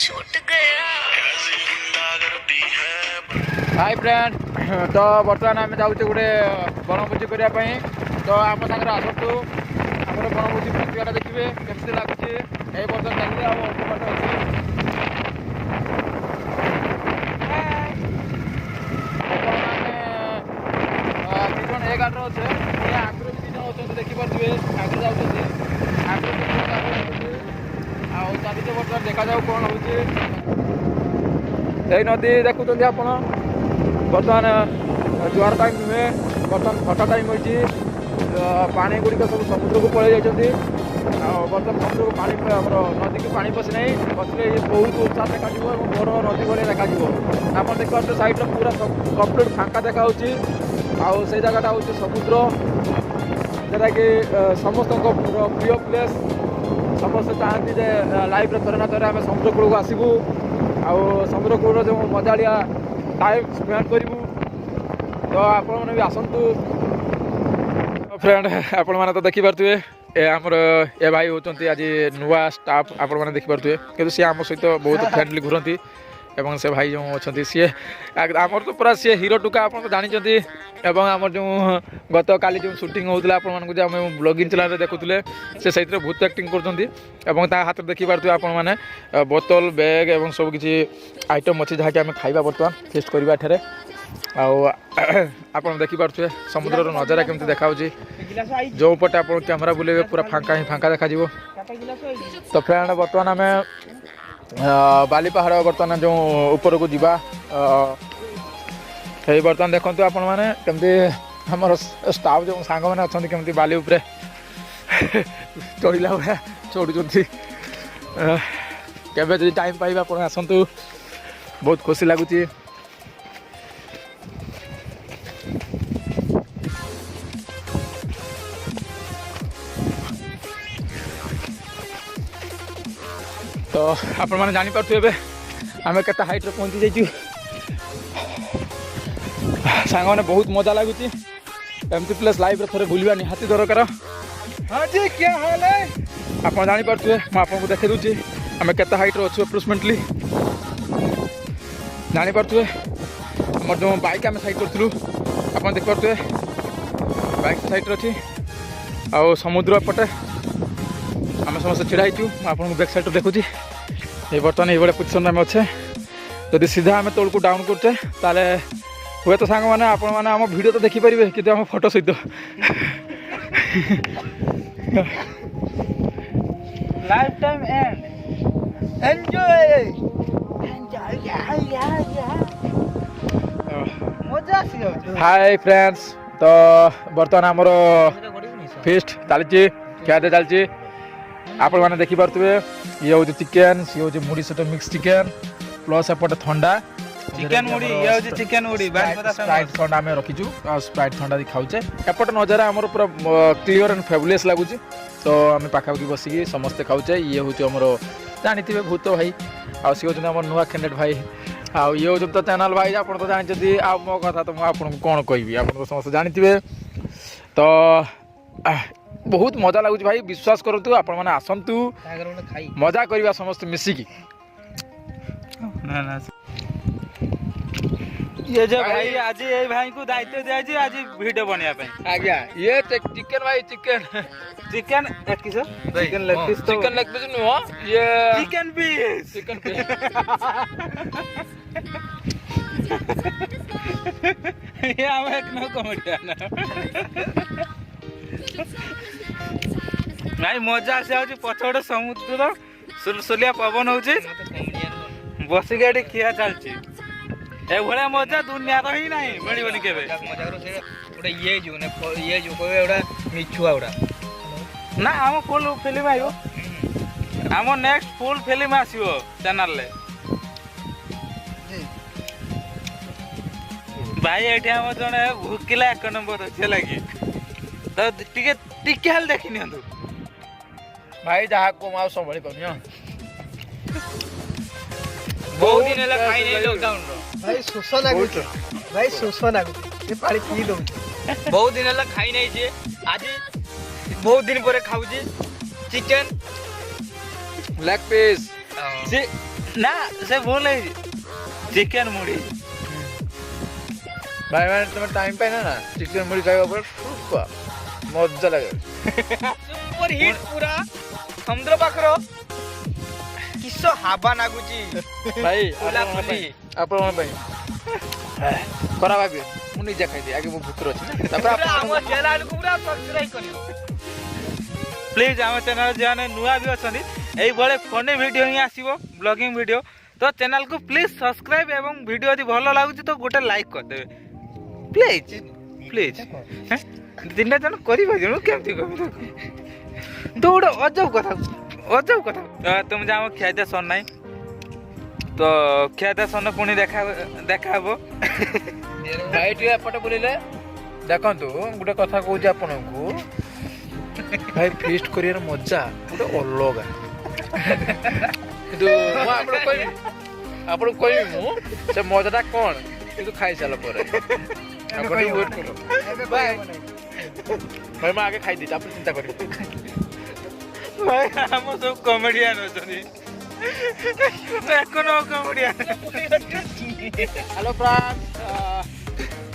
छूट गया। Hi friend, तो बर्तमान आम जाऊे गोटे बनभोजी करने तो आम सागर आसतु आम बनभोजी प्रक्रिया देखिए केमती लगुच ये बर्तन चलिए अल्प बाट अच्छी तीन ए गाड़ी अच्छे आगुरी भी 2 जन अच्छा देखिपे आगे जाऊँगी आगे चलते बर्तमान देखा जाऊ कौन हो नदी देखुं आप बर्तमान जुआर टाइम नुहे बर्तमान फटा टाइम होती पानी गुड़िक सब समुद्र को पलि जाती बर्तमान समुद्र को पानी नदी की पानी पशि ना पशे ये बहुत उत्साह देखा बड़ नदी भाई देखा आप देखिए सैड्रे पूरा कम्प्लीट फांका देखा से जगटा हूँ समुद्र जोटा कि समस्त प्रिय प्लेस समस्त चाहती जे लाइफ रे थरे ना थरे आम समुद्र कूल को आसबू समुद्र कूल जो मजालिया टाइम स्पेंड करूँ तो आपण मैंने भी आसतु फ्रेंड आपण मैंने तो देखिपे ए आमर ए भाई होती आज नुआ स्टाफ आपण मैंने देखिपे कि सी आम सहित बहुत फ्रेंडली घूरती एवं से भाई जो अच्छा सी आमर तो पूरा सी हीरो टुका आप जानते एवं आमर जो गत काली जो शूटिंग होता आम ब्लॉगिंग चैनल देखुले से बहुत एक्टिंग कर हाथ देखिपे आपण मैंने बोतल बैग एवं सब किसी आइटम अच्छी जहाँकि आम खाଇବା बर्तमान फेस्ट करवा एठारे आप देखिपे समुद्र नजारा केमती देखा जो पटे आप कैमेरा बुलेबे पूरा फांका ही फांका देखा तो फ्रेंड बर्तमान आम बाली पहाड़ बर्तमान जो ऊपर को जीवा बर्तमान देखो आपण मैंने केमती आमर स्टाफ जो सांग मैंने अच्छा केमती बाली उपरे चढ़ला भाया चढ़ुं केवे टाइम पाइबा आप आसतु बहुत खुशी लगुच तो आपण मैंने जानीपे आम के हाइट्रे पहुँची जाइए सांग मैंने बहुत मजा लगुच एमती प्लेस लाइफ थे बुलवा निहाती दरकार। हाँ जी क्या हाल है आप जानीपे मुझे देखे दूसरी आम के हाइट्रे अच्छे अप्रोक्सीमेटली जानीपे आम जो बाइक आम साइड करूँ आप देखिपे बाइक साइड अच्छी आ समुद्र एपटे आम समस्त छिड़ा आपको बैक साइड देखुची ये बर्तमान ये पोजिशन में अच्छे जदि सीधा आम तौल को डाउन करते ताले हुए तो सांग मैंने आपण मैंने आम वीडियो तो देखिपारे कि आम फोटो सहित लाइफ टाइम एंड एंजॉय मजा हाय फ्रेंड्स तो बर्तमान आमर फिस्ट चलती ख्यादे चलती आपण मैंने देखिपे ये हूँ चिकेन सी हूँ मुड़ी सहित मिक्स चिकेन प्लस एपटे थंडा चिकेन मुड़ी ये हूँ चिकेन मुड़ी स्प्राइट थंडा आम रखीचु स्प्राइट थंडा खाऊचे एपटे नजारा आमर पूरा क्लीयर एंड फेबुलस लगुच तो आम पाखापाखि बसिकी समस्ते खाऊचे ये हूँ आमर जानते भूत भाई आ सी हूँ आम नुआ कैंडिडेट भाई आउ ये हूँ तो चैनल भाई आप तो जानते आ मो कथा तो मुझे कौन कहि आप समस्त जानते तो बहुत मजा लगुच भाई विश्वास करूँ आपण मैंने आसतु मजा करवा समस्त मिसिकी ये जो भाई आज ये भाई को दायित्व दिया आज वीडियो बनवा आज्ञा ये चिकेन भाई chicken chicken chicken leg piece chicken leg piece नुह ये चिकेन पीस ये हम एक नो कॉमेडियन नाई मजा से आउची पछोड़ समुद्र सुलसुलिया पवन होची बसी गाड़ी खिया चलची ए भले मजा दुनिया रो ही नहीं मिली बनी केबे मजा करो से ओडा ये जो कोई ओडा मिछुआ ओडा ना हम फुल फिल्म आयो हम नेक्स्ट फुल फिल्म आसीबो चैनल ले भाई एठी हम जने भूकिला 1 नंबर अच्छे लगी तो टिके हाल देखि नियंतु भाई जहाँ को माउ संभाली पानी बहुत दिन ହେଲା ଖାଇ नै लॉकडाउन रो भाई शोष लागुच ये पानी पी दो बहुत दिन ହେଲା ଖାଇ नै जे आज बहुत दिन परे खाऊ जे चिकन लेग पीस ନା ସେ ଭୁଲ ହେଇଛି ଚିକେନ ମୁଢ଼ି ଭାଇ ମାନେ ତମେ ଟାଇମ୍ ପାଇନା ନା ଚିକେନ ମୁଢ଼ି ଖାଇବା ପରେ ମଜା ଲାଗେ। ସୁପର ହିଟ୍ ପୁରା ସମୁଦ୍ର ପାଖର କିସ ହାବା ନାଗୁଛି ଭାଇ ଆପଣଙ୍କ ପାଇଁ। ଆପଣଙ୍କ ପାଇଁ ଖରାପ ଭାବିବେ ମୁଁ ନିଜେ ଖାଇଦିଏ ଆଗେ ମୁଁ ଭୁକରେ ଅଛି ନା ତାପରେ ପୁରା ଆମ ଚ୍ୟାନେଲକୁ ପୁରା ସବସ୍କ୍ରାଇବ କରିବ। ପ୍ଲିଜ୍ ଆମ ଚ୍ୟାନେଲ୍ ଯେଉଁମାନେ ନୂଆ ବି ଅଛନ୍ତି এইଭଳି ଫନି ଭିଡ଼ିଓ ହିଁ ଆସିବ ବ୍ଲଗିଂ ଭିଡ଼ିଓ ତ ଚ୍ୟାନେଲକୁ ପ୍ଲିଜ୍ ସବସ୍କ୍ରାଇବ୍ ଏବଂ ଭିଡ଼ିଓ ଯଦି ଭଲ ଲାଗୁଛି ତ ଗୋଟେ ଲାଇକ୍ କରିଦେବେ ପ୍ଲିଜ୍ ପ୍ଲିଜ୍। ଦିନେ ଜଣ କରିପାରିବ କେମିତି କହିବି ତ ଗୋଟେ ଅଜବ କଥା ତୁମେ ଯେ ଆମ ଖିଆଦିଆ ସର ନାହିଁ ତ ଖିଆଦିଆ ସର ପୁଣି ଦେଖା ହବ। ଭାଇ ଟିକେ ଏପଟେ ବୁଲିଲେ ଦେଖନ୍ତୁ ଗୋଟେ କଥା କହୁଛି ଆପଣଙ୍କୁ ଭାଇ ଫିଷ୍ଟ କରିବାର ମଜା ଗୋଟେ ଅଲଗା କିନ୍ତୁ ମୁଁ ଆପଣଙ୍କୁ କହିବି ମୁଁ ସେ ମଜାଟା କ'ଣ କିନ୍ତୁ ଖାଇସାରିଲା ପରେ ଆପଣ ୱେଟ୍ କର। ଭାଇ ଭାଇ ମୁଁ ଆଗେ ଖାଇଦେଇଛି ଆପଣ ଚିନ୍ତା କରିବେ। ଭାଇ ଆମ ସବୁ କମେଡ଼ିଆନ୍ ଅଛନ୍ତି ଏକ କମେଡ଼ିଆନ୍। ହ୍ୟାଲୋ ଫ୍ରେଣ୍ଡ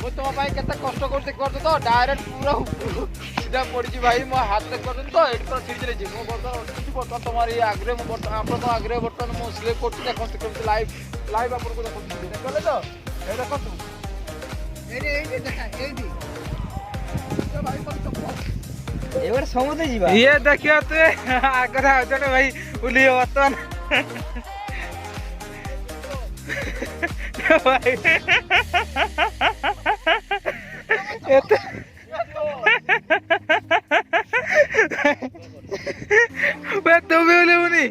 ମୁଁ ତୁମ ପାଇଁ କେତେ କଷ୍ଟ କରୁଛି କରୁଛୁ ତ ଡାଇରେକ୍ଟ ପୁରା ସିଧା ପଡ଼ିଛି ଭାଇ ମୋ ହାତରେ କରୁଛନ୍ତି ତ ଏଠି ପୁରା ସିରିଜରେ ଯିବି ମୁଁ ବର୍ତ୍ତମାନ ତୁମର ଏଇ ଆଗରେ ମୁଁ ଆପଣଙ୍କ ଆଗରେ ବର୍ତ୍ତମାନ ମୁଁ ସ୍ଲିପ୍ କରୁଛି ଦେଖନ୍ତୁ କେମିତି ଲାଇଭ୍ ଆପଣଙ୍କୁ ଦେଖନ୍ତୁ ଦେଖିଲେ ତ ଏଇ ଦେଖନ୍ତୁ ଏବାরে সমুদ্র ଯିବା ଇଏ ଦେଖିବ ତୁ ଆଗରେ ଆଉଛନ୍ତି ଭାଇ ବୁଲିବ ବର୍ତ୍ତମାନ ଭାଇ ଏତେ ତୁ ବି ଓହ୍ଲେଇବୁନି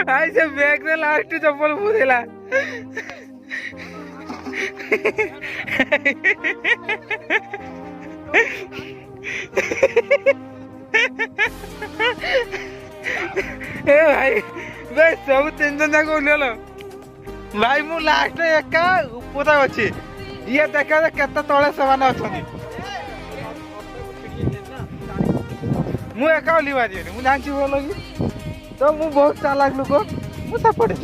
ଭାଇ ସେ ବ୍ୟାଗରେ ଲାଷ୍ଟ ଚପଲ ପୁରେଇଲା। ए भाई भाई सब 3 जन जाक ओह्लेल भाई मु लास्ट एका ऊपर अच्छी ये देखा केते तले से मु एका ओह्ली पारि मु जानछि भल कि तो मु बहुत चालाक लोक मु सपटे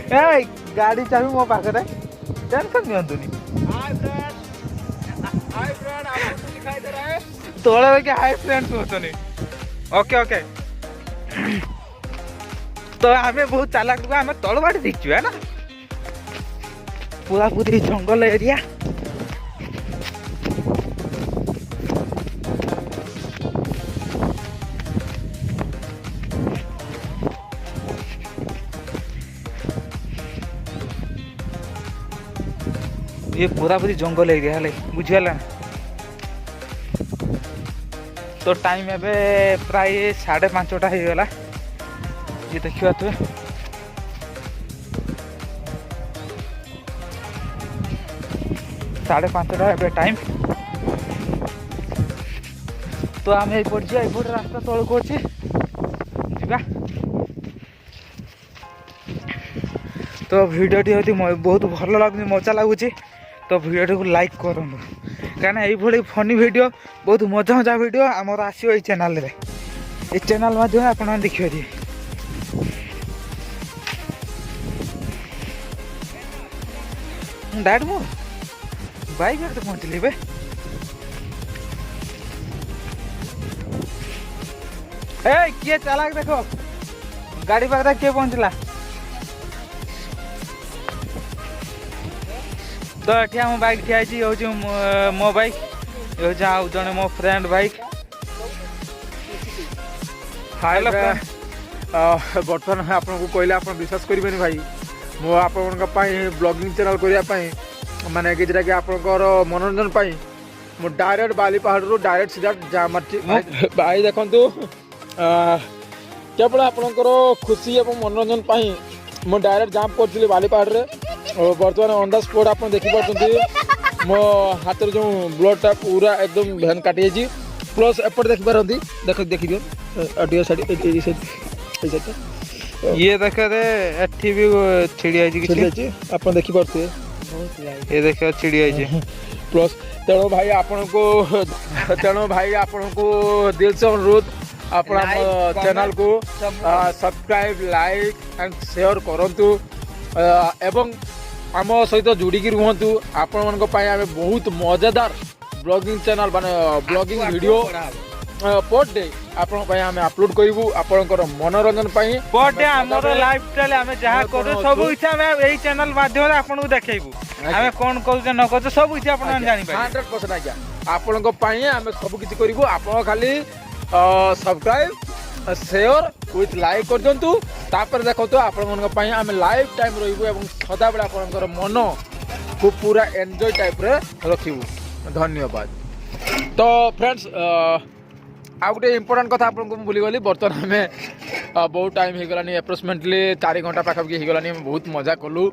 ए गाड़ी चाबी मो पाखरे टेंशन नियंतुनी तोड़े के हाई फ्रेंड्स होतनी ओके ओके तो हमें बहुत चालाक लोग हमें तल बाटी देखियो है ना पूरा पूरी जंगल एरिया ये पूरा पूरी जंगल एरिया है बुझीगला तो टाइम एबे प्राय 5:30 हो गला ये देखियो तो 5:30 एबे टाइम तो आम पड़े रास्ता तल को अच्छे जा तो भिडियोटी होती बहुत भल लगुच मजा लगुच तो भिडियो को लाइक करूँ कहीं ये फनी भिडियो बहुत मजा मजा भिडियो आमर आसो ये चैनल रे ये चैनल माध्यम आप देखिए डायरेक्ट मो बाइक आगे पहुँचली बे किए चालाक देखो गाड़ी पाखे किए पहुँचला तो ये आम बाइक ठियाई हूँ मो बाइक ये हूँ आउ जड़े मो फ्रेंड बाइक हाय बर्तमान आपको कहले आप विश्वास करेंगे भाई मो आप ब्लॉगिंग चैनल करने माने कि जोटा कि आपंकर मनोरंजन पाई मु डायरेक्ट बालीपहाड़ रू डायरेक्ट सीधा जा मारती भाई देखु केवल आपंकर खुशी और मनोरंजन पाई मु डायरेक्ट जाम करी बालीपहाड़ रे बर्तमान ऑन द स्पॉट आप देखिपे मो हाथ जो ब्लडटा पूरा एकदम भैन काटी प्लस एपट देखिपारती देख देखी दियो साइड ये देख एठी भी छिड़ी छिड़ी आप देखिपे ये देख छिड़ी प्लस तेणु भाई आपन को दिल से अनुरोध ଆପଣ ଆମ Like, comment, ଚ୍ୟାନେଲକୁ ସବୁ। ସବସ୍କ୍ରାଇବ୍ ଲାଇକ୍ ଆଣ୍ଡ ସେୟାର କରନ୍ତୁ ଏବଂ ଆମ ସହିତ ଯୋଡ଼ିକି ରୁହନ୍ତୁ। ଆପଣମାନଙ୍କ ପାଇଁ ଆମେ ବହୁତ ମଜାଦାର ବ୍ଲଗିଂ ଚ୍ୟାନେଲ ମାନେ ବ୍ଲଗିଂ ଭିଡ଼ିଓ ପର୍ ଡେ ଆପଣଙ୍କ ପାଇଁ ଆମେ ଅପଲୋଡ଼ କରିବୁ ଆପଣଙ୍କର ମନୋରଞ୍ଜନ ପାଇଁ। पर डे हमर लाइफ स्टाइल हमें जहाँ मैं करू कौन सब अच्छु? इच्छा हमें यही चैनल माध्यम आपको देखेबू हमें कौन करूचे न करूचे सब इच्छा आप जानी पारे 100% आज्ञा ଆପଣଙ୍କ ପାଇଁ ଆମେ ସବୁ କିଛି କରିବୁ। ଆପଣ ଖାଲି ସବସ୍କ୍ରାଇବ୍ ସେୟାର ୱିଥ୍ ଲାଇକ୍ କରିଦିଅନ୍ତୁ। ତାପରେ ଦେଖନ୍ତୁ ଆପଣମାନଙ୍କ ପାଇଁ ଆମେ ଲାଇଫ୍ ଟାଇମ୍ ରହିବୁ ଏବଂ ସଦାବେଳେ ଆପଣଙ୍କର ମନକୁ ପୁରା ଏନ୍ଜୟ ଟାଇପ୍ରେ ରଖିବୁ। ଧନ୍ୟବାଦ। ତ ଫ୍ରେଣ୍ଡସ୍ ଆଉ ଗୋଟେ ଇମ୍ପୋର୍ଟାଣ୍ଟ କଥା ଆପଣଙ୍କୁ ମୁଁ ଭୁଲିଗଲି। ବର୍ତ୍ତମାନ ଆମେ ବହୁତ ଟାଇମ୍ ହେଇଗଲାଣି ଆପ୍ରୋକ୍ସିମେଟଲି 4 ଘଣ୍ଟା ପାଖାପାଖି ହେଇଗଲାଣି। ଆମେ ବହୁତ ମଜା କଲୁ।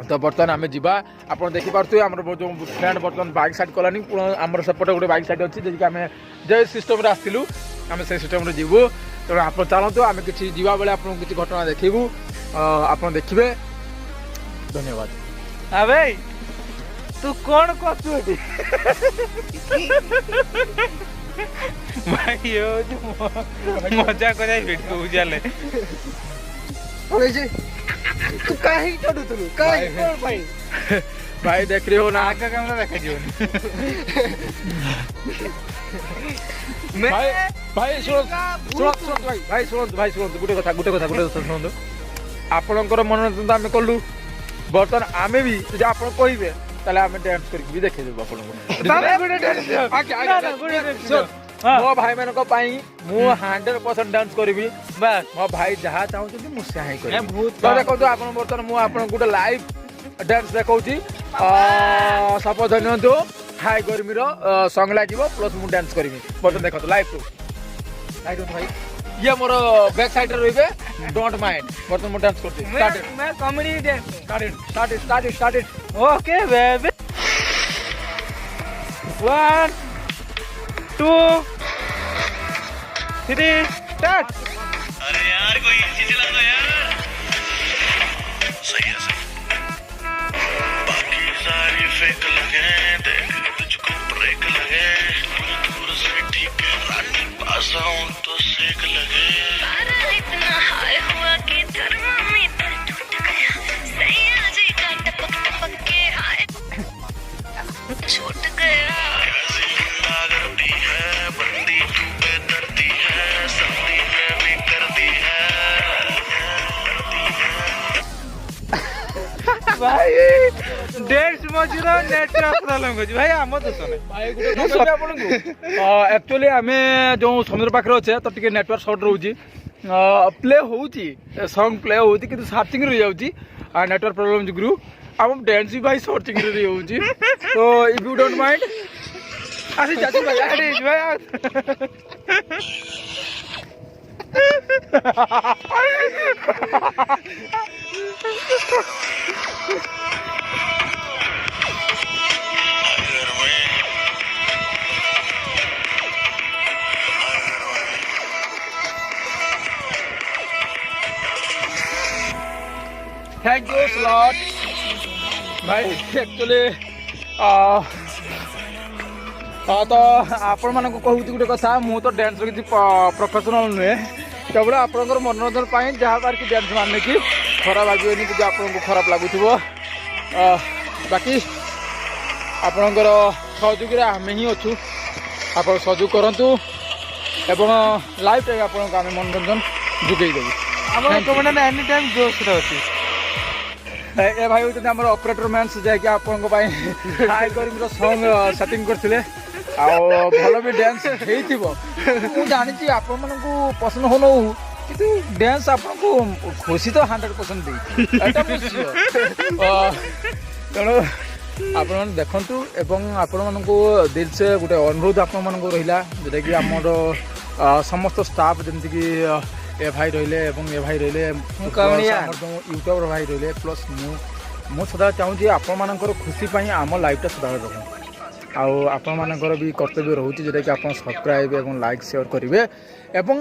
ତ ବର୍ତ୍ତମାନ ଆମେ ଯିବା। ଆପଣ ଦେଖିପାରୁଥିବେ ଆମର ଯେଉଁ ଫ୍ରେଣ୍ଡ ବର୍ତ୍ତମାନ ବାଇକ୍ ସାଇଡ୍ କଲାନି। ଆମର ସେପଟେ ଗୋଟେ ବାଇକ୍ ସାଇଡ୍ ଅଛି ଯେକି ଆମେ ଯେ ସିଷ୍ଟମ୍ରେ ଆସିଥିଲୁ ଆମେ ସେଇ ସିଷ୍ଟମ୍ରେ ଯିବୁ। ତେଣୁ ଆପଣ ଚାଲନ୍ତୁ ଆମେ କିଛି ଯିବା ବେଳେ ଆପଣଙ୍କୁ କିଛି ଘଟଣା ଦେଖେଇବୁ ଆପଣ ଦେଖିବେ। ଧନ୍ୟବାଦ। अबे तू कौन करतु एटी भाई यो जो मजा करे वीडियो उजाले तू काहे चढुतलु काहे कोण भाई भाई देख रहे हो ना आगे कैमरा देखा जीवन भाई भाई शुणु भाई शुणु गोटे कथा शुणु आपणकर मनोरंजन आम कलु बर्तमान आम भी जो आप कहे ताले आम डांस करके देखा मो भाई मान मु 100% डांस करी बस मो भाई जहाँ चाहते मुझे ही करी भूत देखो आप बर्तमान मुझे गोटे लाइव डांस देखा शपथ नियंतु हाई गर्मी संग लगे प्लस मुझे डांस करी बर्तमान देखो लाइव टू भाई ये मोर बैक साइड रे रहिबे डोंट माइंड बर्तमान मु डांस करते मैं comedy dance started okay baby 1 2 3 start अरे यार कोई इजी चला दो यार सही है सही बाकी सारी फेक लगे देख तुझको ब्रेक लगे दूर से ठीक है रानी पास आऊं तो सेक लगे सारा इतना हाय हुआ कि थर्मामीटर टूट गया सैया जी का टपक टपक के हाय छूट गया कैसी गुंडा करती है बंदी तू बेदर्दी है सर्दी में भी करती है भाई डेढ़ मजूर नेटवर्क प्रॉब्लम हो भाई आम दोष नहीं एक्चुअली आम जो समुद्र पाखे अच्छे तो टे नेटवर्क सर्ट रोचे प्ले होची सॉन्ग प्ले होती कि सर्चिंग रही जाऊँगी नेटवर्क प्रॉब्लम जुगु आम डांस भी भाई सर्चिंग रही होची तो इफ यू डोंट माइंड आसी जासी भाई थैंक यू स्लॉट भाई एक्चुअली तो आपण मान कहूँ गोटे कथा मु तो डांस किसी प्रोफेशनल नुहे केवल आपंकर मनोरंजन पाई जहाँ बार कि डांस माने कि खराब लगे कि आपको खराब लगुव बाकी आपणकर सहयोगी आम ही अच्छू आप सहयोग करूँ एवं लाइफ टाइम आपको आम मनोरंजन जोगेदेवु एनी टाइम जोश अच्छी ए भाई होती आम ऑपरेटर मैन जैक आपण हाई गर्मी सॉन्ग सेटिंग करते भल भी डांस मुझे जानी आपण मान पसंद हो नौ कि डांस आपको खुशी तो 100% दे तेणु आपण देखु एवं आपण मानक दिल से गोटे अनुरोध आपण मान रहा जोटा कि आमर समस्त स्टाफ जमीक ए भाई रहिले एवं ए भाई रहिले यूट्यूबर भाई रहिले प्लस मु सदा चाहूँगी आपण मानकर खुशी पाई आम लाइफटा सदा रहूँ आपण मानकर भी कर्तव्य रोचे जोटा कि आप सब्सक्राइब एवं लाइक शेयर करेंगे एवं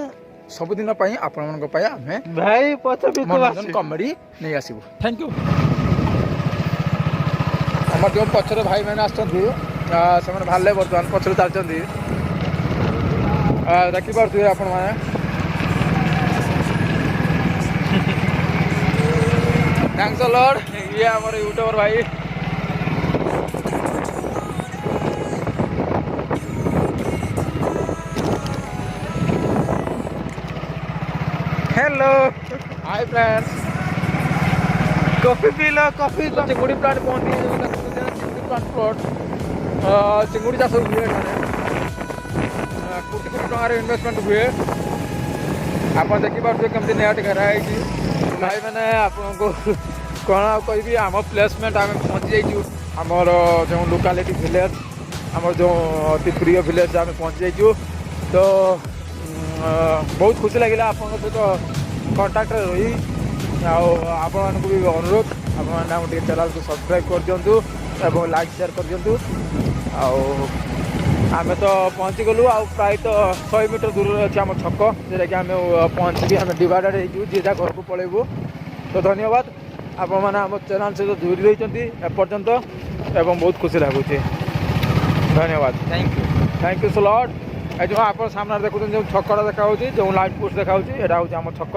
सबुदिन आपण मानक आम भाई मनोरंजन कॉमेडी नहीं आसबू थैंक यू आम जो पचर भाई मैंने आसमें बाहर बर्तमान पचर चलती ଦେଖିପାରୁଥିବେ ଆପଣମାନେ। Thanks a lot. ये हमारे यूट्यूबर भाई। Hello hi friends. कॉफी पी लो कॉफी तो चिंगुड़ी प्लांट पहुंची चिंगुड़ी प्लांट प्लॉट चिंगुड़ी चाष हुए कोटी कोटी टकर इनवेस्टमेंट हुए। आप देखिपे कमी नेट घेराई भाई मैंने आपको कौन कहि आम प्लेसमेंट आम पहुँची जाइए आमर जो लोकालिटी विलेज आमर जो अति प्रिय विलेज आम पहुँची जाइए। तो बहुत खुशी लगे आप सहित कंटाक्ट रही आपण भी अनुरोध आपटे चैनल को सब्सक्राइब कर दिंतु और लाइक शेयर कर दिंतु। आम तो पहुँची गलु प्राय तो 100 मीटर दूर अच्छे आम छक जोटा कि आम पहुँची आम डिवाइडेड हो जी घर को पलैबू। तो धन्यवाद आपण मैंने आम चैनल सहित जोड़ी रही एपर्यंत एवं बहुत खुशी लगुच। धन्यवाद थैंक यू सो लॉट। ए जो आप सामने देखुं जो छकटा देखा जो लाइट पोस्ट देखा यहाँ हूँ आम छक।